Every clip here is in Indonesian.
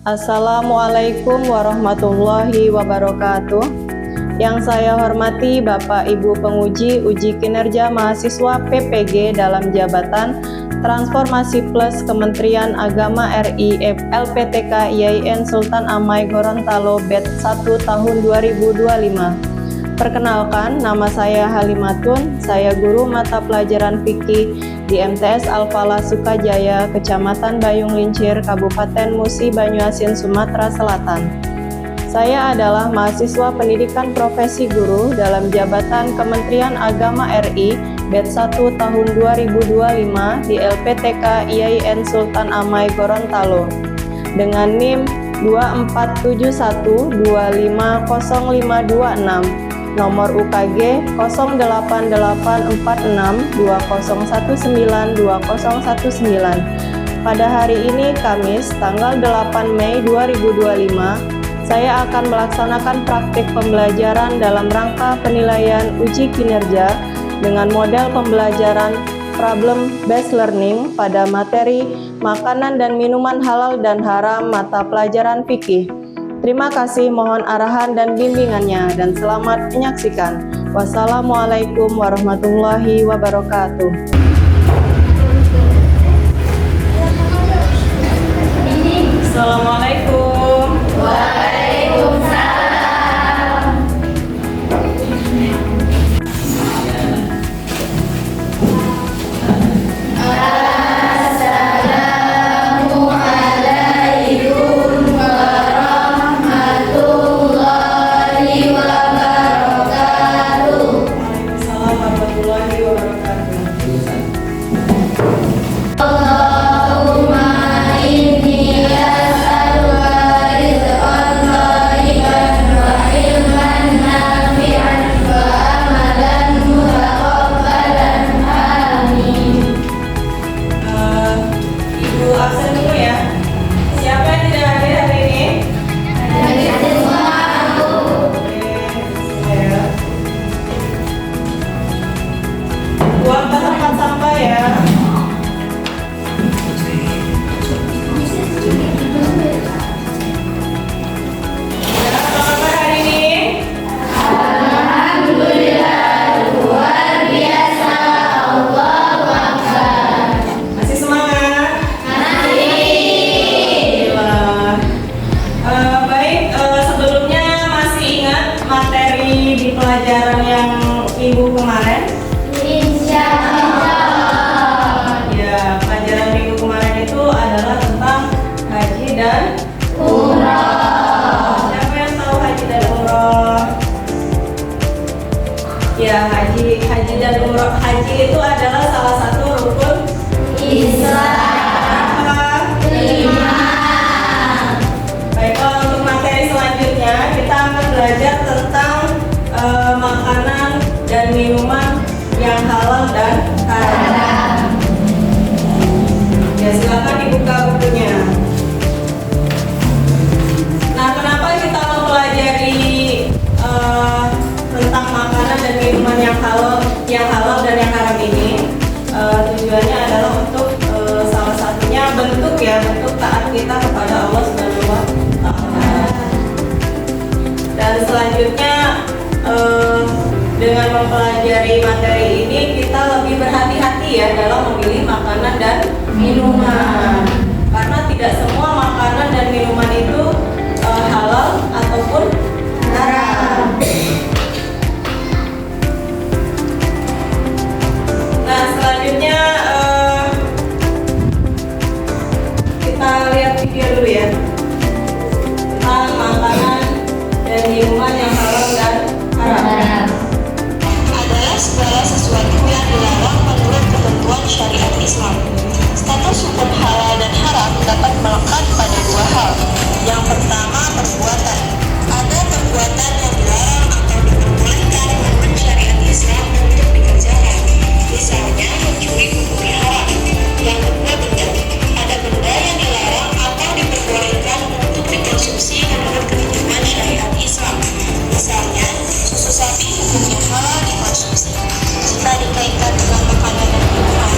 Assalamualaikum warahmatullahi wabarakatuh. Yang saya hormati Bapak Ibu Penguji Uji Kinerja Mahasiswa PPG dalam jabatan Transformasi Plus Kementerian Agama RI LPTK IAIN Sultan Amai Gorontalo Batch 1 tahun 2025. Perkenalkan, nama saya Halimatun, saya guru mata pelajaran fikih di MTS Al-Falah Sukajaya, Kecamatan Bayung Lincir, Kabupaten Musi Banyuasin, Sumatera Selatan. Saya adalah mahasiswa pendidikan profesi guru dalam jabatan Kementerian Agama RI Batch 1 tahun 2025 di LPTK IAIN Sultan Amai Gorontalo dengan NIM 2471250526. Nomor UKG 088620192019. Pada hari ini Kamis tanggal 8 Mei 2025, saya akan melaksanakan praktik pembelajaran dalam rangka penilaian uji kinerja dengan model pembelajaran problem based learning pada materi makanan dan minuman halal dan haram mata pelajaran fikih. Terima kasih, mohon arahan dan bimbingannya, dan selamat menyaksikan. Wassalamualaikum warahmatullahi wabarakatuh. Assalamualaikum. Waalaikumsalam. Assalamualaikum warahmatullahi wabarakatuh. Waalaikumsalam warahmatullahi wabarakatuh. Allahumma inni as'aluka rizqan thayyiban wa ilman nafi'an wa amalan mutaqabbalan. Amin. Ibu absen dulu ya. Siapa yang tidak hadir hari ini? Dari semua aku. Ya. Buang ke tempat sampah ya. Apa kabar hari ini? Alhamdulillah, luar biasa. Allahu Akbar. Masih semangat? Masih. Alhamdulillah. Baik, sebelumnya masih ingat materi di pelajaran yang minggu kemarin? Insya Allah. Ya, pelajaran minggu kemarin itu adalah tentang haji dan Umroh. siapa yang tahu haji dan umroh? Ya, haji dan umroh. Haji itu adalah salah satu rukun Islam. apa? Iman. Baiklah, untuk materi selanjutnya kita akan belajar tentang makanan dan minuman yang halal dan haram. Ya, silakan dibuka bukunya. Nah, kenapa kita mempelajari tentang makanan dan minuman yang halal dan yang haram ini? Tujuannya adalah untuk salah satunya bentuk taat kita kepada Allah Subhanahu wa Ta'ala. Dan selanjutnya dengan mempelajari materi ini kita lebih berhati-hati ya dalam memilih makanan dan minuman, karena tidak semua makanan dan minuman itu halal ataupun haram. Nah, selanjutnya kita lihat video dulu ya tentang makanan dan minuman yang halal dan haram. Adalah segala sesuatu yang dilarang menurut ketentuan syariat Islam. Status hukum halal dan haram dapat melekat pada dua hal. Yang pertama, perbuatan. Ada perbuatan yang dilarang atau diperbolehkan menurut syariat Islam untuk dikerjakan. Misalnya, mencuri hukumnya haram. Yang kedua, benda. Ada benda yang dilarang atau diperbolehkan untuk dikonsumsi menurut ketentuan syariat Islam. Misalnya, susu sapi hukumnya halal dikonsumsi. Jika dikaitkan dengan makanan dan minuman,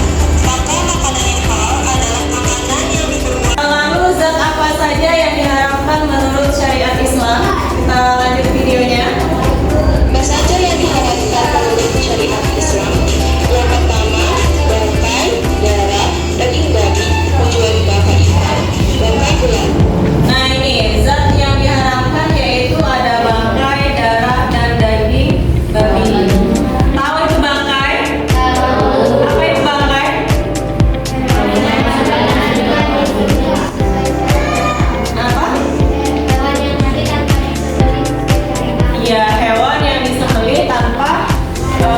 maka makanan yang halal adalah makanan yang diperbolehkan. Lalu zat apa saja yang diharamkan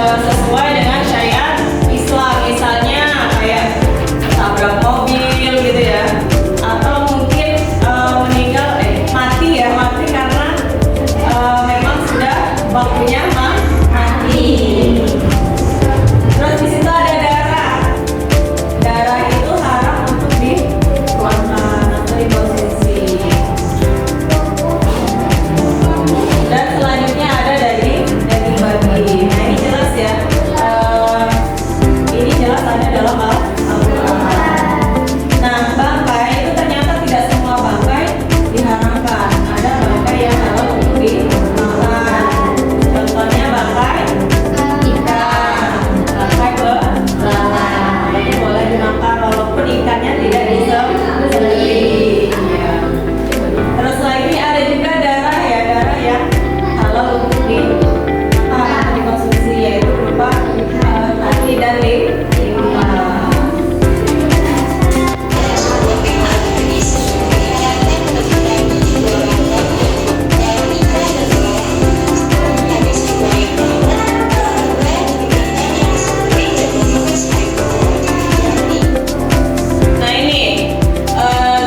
sesuai dengan syariat Islam, misalnya kayak tabrak mobil gitu ya, atau mungkin meninggal mati karena memang sudah waktunya mati. Terus di situ ada darah itu haram untuk dikeluarkan atau dikonsumsi. Dan selanjutnya ada daging babi. Nah ini jelas ya, ini jelas ada dalam Al-Quran. Nah bangkai itu ternyata tidak semua bangkai diharamkan. Ada bangkai yang halal untuk dimakan. Contohnya bangkai ikan, bangkai belalang itu boleh dimakan walaupun ikannya tidak disembelih. Ya. Terus lagi ada juga darah yang halal untuk dikonsumsi, yaitu berupa hati dan limpa. Sebuah tema hadis diharapkan menentukan dua langkah dalam nikah dan melarang hadis riwayat Ahmad bahwa binatang yang disembelih dan memakan selain Nah ini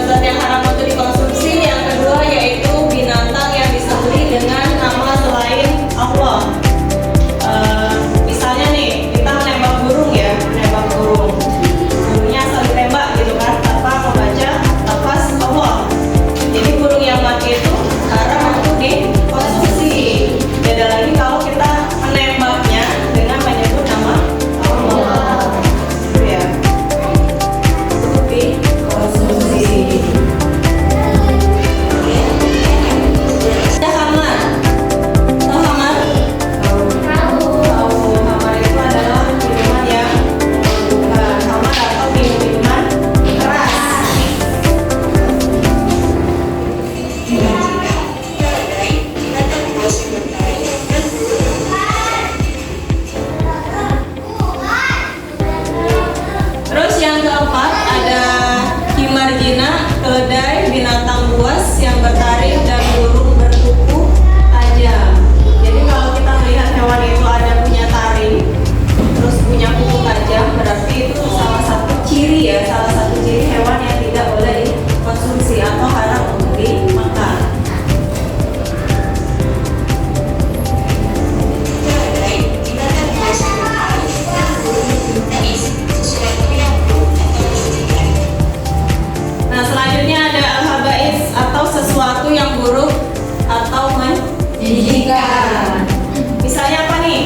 zat yang haram untuk dikonsumsi. Yang kedua yaitu binatang yang disembelih dengan nama selain Allah. Misalnya nih kita menembak burung ya, burungnya asal ditembak gitu kan, tanpa membaca lafaz Allah. Jadi burung yang mati itu haram untuk dikonsumsi. Beda lagi kalau kita menembaknya dengan menyebut nama Allah. Gitu ya. Untuk dikonsumsi. Ada hamar. Tahu hamar? Tahu. Hamar itu adalah minuman yang bukan hamar atau minuman keras. keledai, binatang buas yang bertaring dan burung. Terus yang keempat ada himar jinak, keledai, binatang buas yang bertaring dan burung berkuku tajam. Jadi kalau kita melihat hewan itu ada punya taring, terus punya kuku tajam, berarti itu salah satu ciri hewan yang tidak boleh dikonsumsi atau haram untuk dimakan. Keledai, binatang buas yang bertaring dan burung. Najis, sesuatu yang buruk atau menjijikan. Nah selanjutnya ada al-habais atau sesuatu yang buruk atau menjijikan. Misalnya apa nih?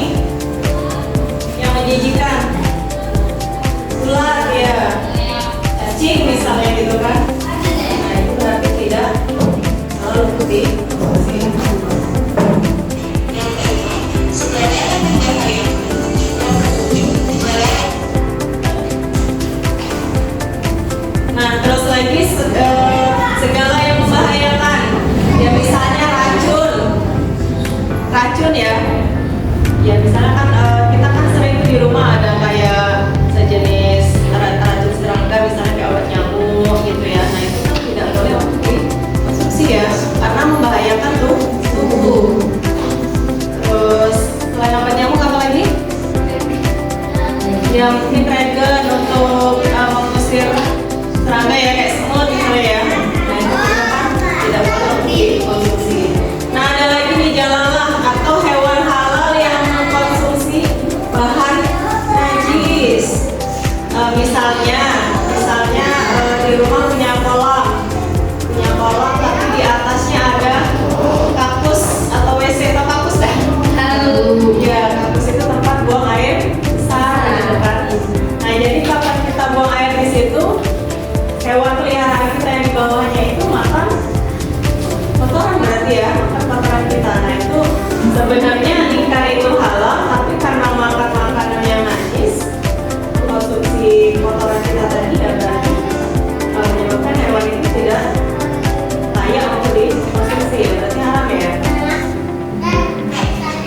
Yang menjijikan? Ular ya, cacing misalnya gitu kan. Nah itu berarti tidak halal untuk dikonsumsi. Yang kelima, segala yang berbahaya. Yang ketujuh, dilarang. Nah terus lagi segala yang membahayakan. Ya misalnya racun ya. Ya misalnya kan kita kan sering tuh di rumah ada kayak sejenis racun serangga, misalnya kayak obat nyamuk gitu ya. Nah itu kan tidak boleh untuk dikonsumsi ya, karena membahayakan tubuh. Terus selain obat nyamuk apa lagi? Ya mungkin regen untuk mengusir serangga ya, kayak semut misalnya ya. Nah itu juga kan tidak boleh untuk dikonsumsi. Nah ada lagi nih jalalah atau hewan halal yang mengkonsumsi bahan najis. Misalnya di rumah punya kolam tapi di atasnya ada kakus atau WC atau kakus deh. Ya kakus itu tempat buang air besar gitu kan. Nah jadi kapan kita buang air di situ, hewan peliharaan kita yang di bawahnya itu makan kotoran, berarti ya makan kotoran kita. Nah itu sebenarnya ikan itu halal, tapi karena makan makanan yang najis, konsumsi kotoran kita tadi ya berarti menyebabkan hewan itu tidak layak untuk dikonsumsi, ya berarti haram ya.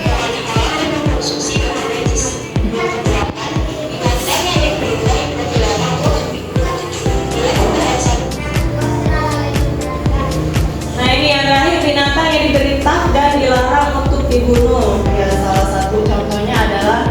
Hewan halal yang mengkonsumsi bahan najis. Yang kedelapan, binatang yang dipelihara dan dilarang untuk dibunuh. Mulai pembahasan. Nah ini yang terakhir, binatang yang diperintah dan dilarang untuk dibunuh. Ya salah satu contohnya adalah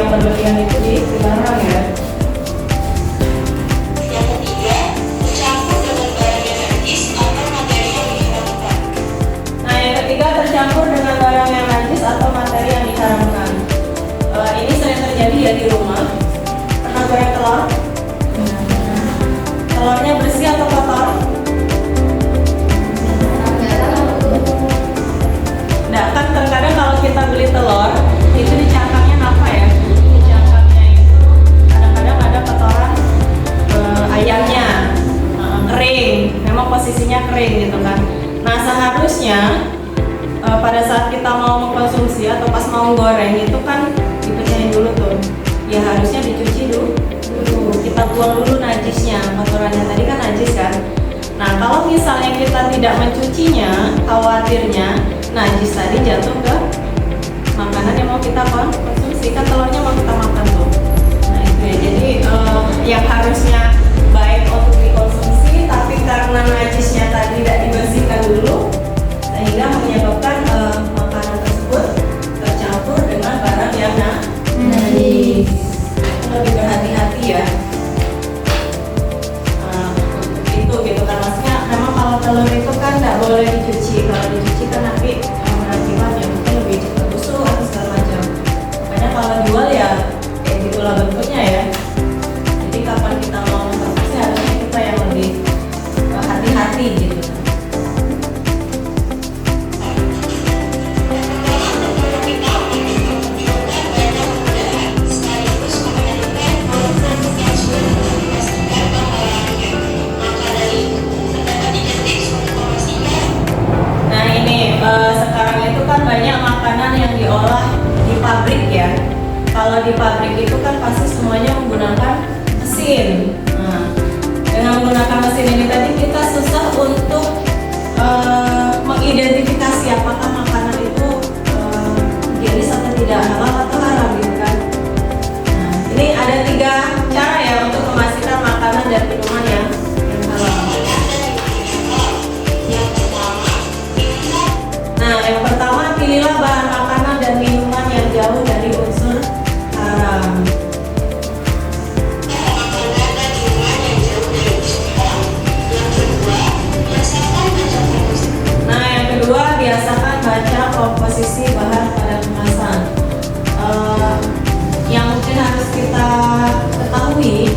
yang berlebihan itu dilarang ya. Yang ketiga, tercampur dengan barang yang najis atau materi yang diharamkan. Nah, yang ketiga tercampur dengan barang yang najis atau materi yang diharamkan. Ini sering terjadi ya di rumah. Pernah goreng telur? Telurnya bersih atau kotor? Nah, kan terkadang kalau kita beli telur itu di cangkangnya apa ya? Di cangkangnya itu kadang-kadang ada kotoran ayamnya kering, memang posisinya kering gitu kan. Nah, seharusnya pada saat kita mau mengkonsumsi atau pas mau goreng itu kan dipecahin dulu tuh. Ya harusnya dicuci dulu. Kita buang dulu najisnya, kotorannya tadi kan najis kan. Nah, kalau misalnya kita tidak mencucinya, khawatirnya najis tadi jatuh ke makanan yang mau kita konsumsi, kan telurnya mau kita makan tuh. Nah itu ya, jadi yang harusnya baik untuk dikonsumsi, tapi karena najisnya tadi tidak dibersihkan dulu, sehingga menyebabkan makanan tersebut tercampur dengan barang yang najis. Lebih berhati-hati ya. Untuk itu gitu kan, maksudnya memang kalau telur itu kan nggak boleh dicuci. Kalau dicuci kan nanti berakibatnya mungkin lebih cepat busuk atau segala macam. Makanya kalau jual ya kayak gitulah bentuknya ya. Jadi kapan kita mau mengkonsumsi harusnya kita yang lebih hati-hati gitu. Nah ini sekarang itu kan banyak makanan yang diolah di pabrik ya. Kalau di pabrik itu kan pasti semuanya menggunakan mesin. Nah, dengan menggunakan mesin ini tadi kita susah untuk mengidentifikasi apakah makanan itu higienis atau tidak, halal atau haram gitu kan. Nah, ini ada 3 cara ya untuk memastikan makanan dan minuman yang halal. Nah, yang pertama pilihlah bahan makanan dan minuman yang jauh dari unsur haram. Nah, yang kedua biasakan baca komposisi bahan pada kemasan. Yang mungkin harus kita ketahui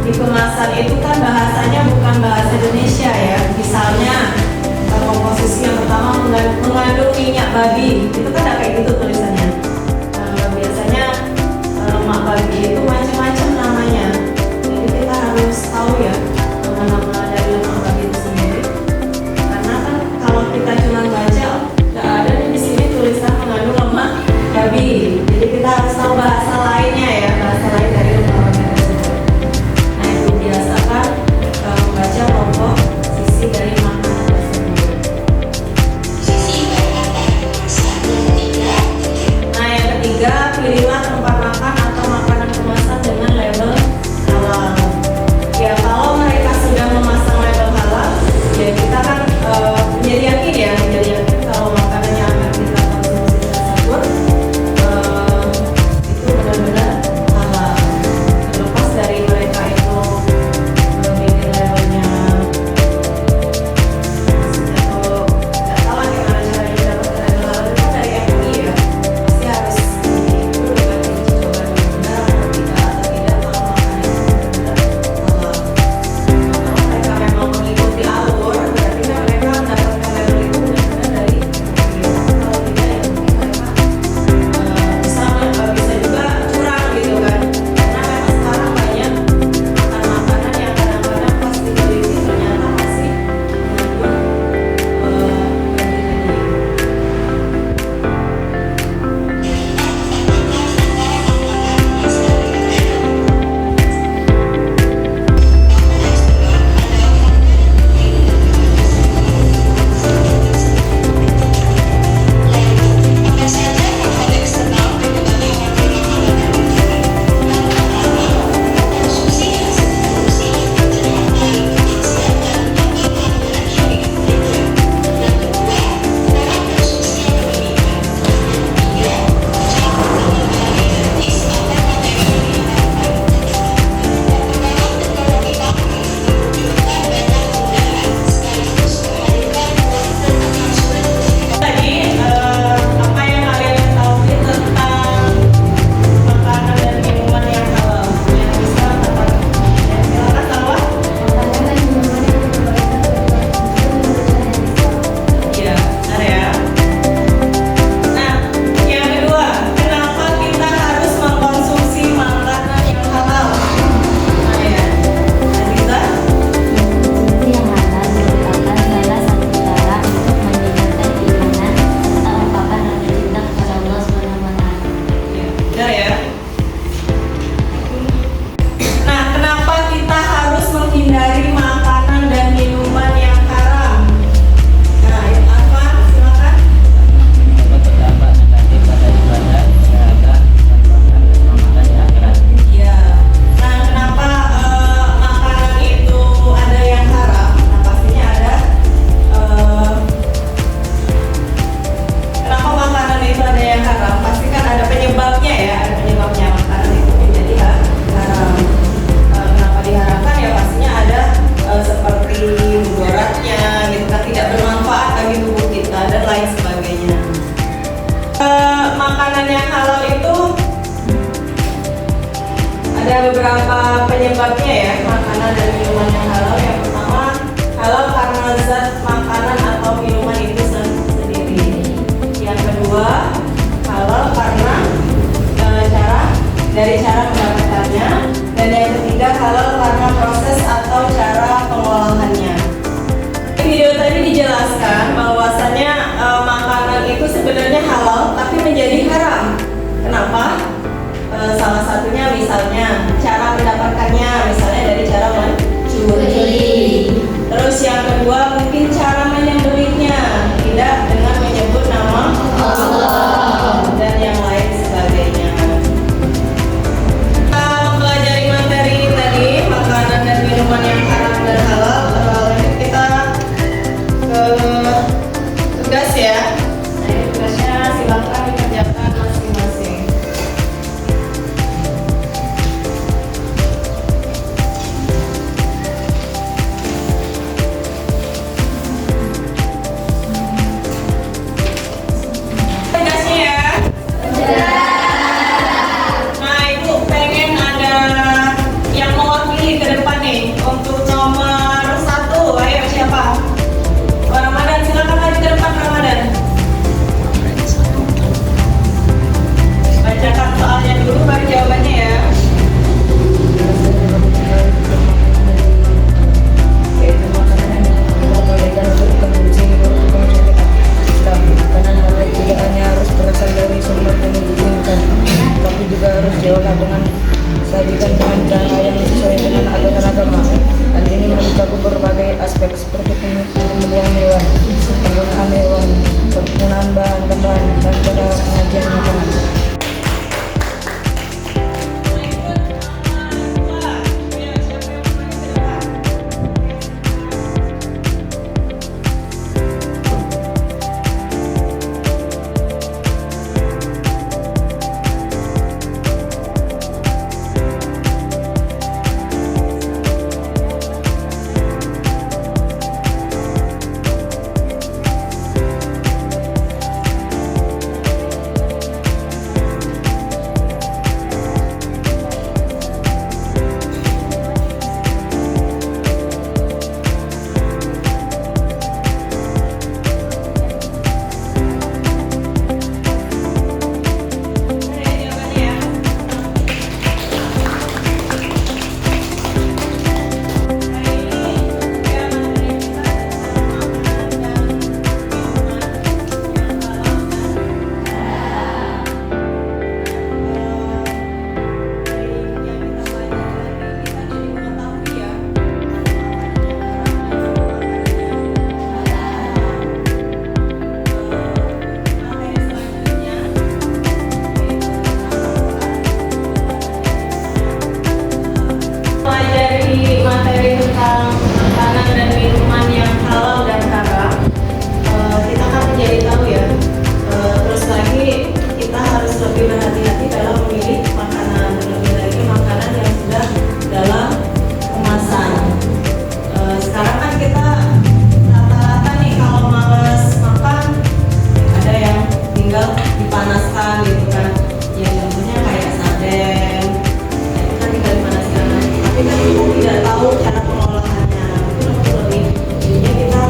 di kemasan itu kan bahasanya bukan bahasa Indonesia ya. Misalnya komposisi yang pertama mengandung minyak babi, itu kan ada kayak gitu tulisannya. Biasanya lemak babi itu macam-macam namanya, jadi kita harus tahu ya nama-nama dari lemak babi itu sendiri. Karena kan kalau kita cuma baca, nggak ada di sini tulisan mengandung lemak babi. Jadi kita harus tahu bahasa lainnya ya, bahasa lain dari lemak babi tersebut. Nah itu biasakan membaca komposisi dari makanan tersebut. Sisi bahan pada kemasan yang ketiga, dan minuman yang halal. Yang pertama, halal karena zat makanan atau minuman itu sendiri. Yang kedua, halal karena cara mendapatkannya. Dan yang ketiga, halal karena proses atau cara pengolahannya. Di video tadi dijelaskan bahwasanya makanan itu sebenarnya halal tapi menjadi haram. Kenapa? Salah satunya misalnya cara mendapatkannya, misalnya dari cara mencuri. Terus yang kedua mungkin cara menyembelihnya tidak dengan menyebut nama Allah dan yang lain sebagainya. Kita mempelajari materi ini tadi, makanan dan minuman yang haram dan halal. Lanjut kita ke tugas ya. Nah, tugasnya silakan dikerjakan masing-masing. Tugasnya ya. Nah, Ibu pengen ada yang mewakili ke depan nih untuk nomor 1. Ayo siapa? Ramadan, silakan maju ke depan Ramadan. Bacakan soalnya dulu baru jawabannya ya. Yaitu makanan yang diperbolehkan untuk dikonsumsi menurut syariat Islam. Makanan halal tidak hanya harus berasal dari sumber yang diizinkan, tapi juga harus diolah dengan sajikan dengan cara yang sesuai dengan aturan agama. Hal ini meliputi berbagai aspek seperti pemilihan hewan, penggunaan hewan, penggunaan bahan tambahan, dan cara penyajian makanan. Materi tentang makanan dan minuman yang halal dan haram, kita kan menjadi tahu ya. Terus lagi kita harus lebih berhati-hati dalam memilih makanan, terlebih lagi makanan yang sudah dalam kemasan. Sekarang kan kita rata-rata nih kalau males makan ada yang tinggal dipanaskan gitu kan. Ya contohnya kayak sarden, itu kan tinggal dipanaskan. Tapi kan kita tidak tahu cara pengolahannya. Mungkin untuk lebih jadinya kita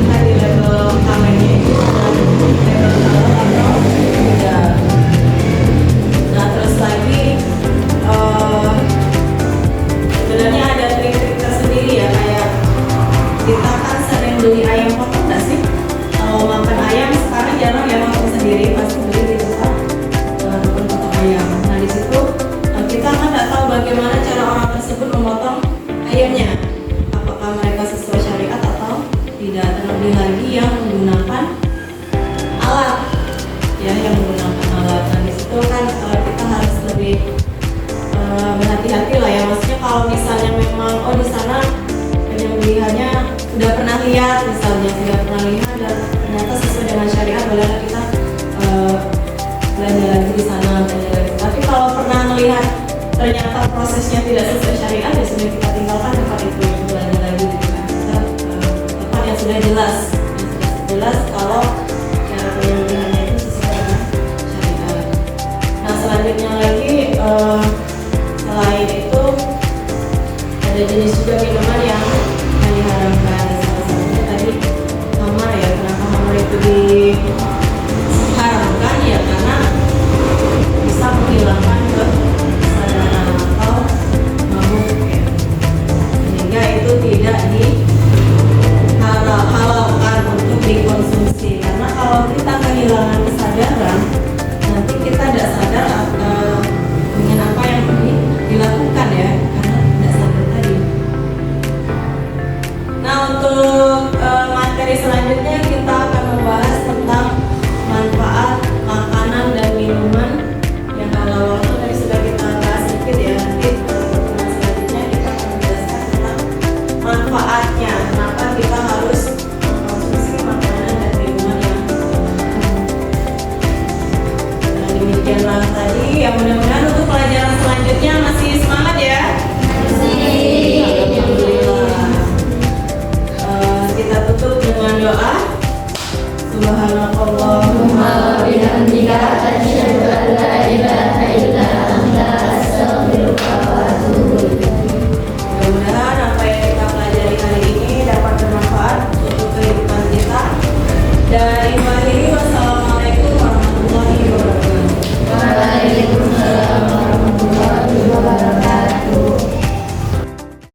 lihat di label utamanya itu ada label halal atau tidak. Nah terus lagi sebenarnya ada trik-trik tersendiri ya, kayak kita kan sering beli ayam potong nggak sih? Kalau makan ayam sekarang jarang ya potong sendiri, pasti beli di tempat tukang potong ayam. Nah di situ kita kan nggak tahu bagaimana cara orang tersebut memotong ayamnya, apakah mereka sesuai syariat atau tidak. Terlebih lagi yang menggunakan alat, ya yang menggunakan alat. Nah di situ kan kita harus lebih berhati-hati lah ya. Maksudnya kalau misalnya memang di sana penyembelihannya sudah pernah lihat, misalnya sudah pernah lihat dan ternyata sesuai dengan syariat, bolehlah kita belanja lagi di sana, belanja lagi. Tapi kalau pernah melihat ternyata prosesnya tidak sesuai syariat, ya sudah kita tinggalkan tempat itu, belanja lagi gitu kan. Kita tempat yang sudah jelas kalau cara penyembelihannya itu sesuai dengan syariat. Nah selanjutnya lagi selain itu ada jenis jenis juga minuman yang diharamkan. Salah satunya tadi khamar ya. Kenapa khamar itu diharamkan ya? Karena bisa menghilangkan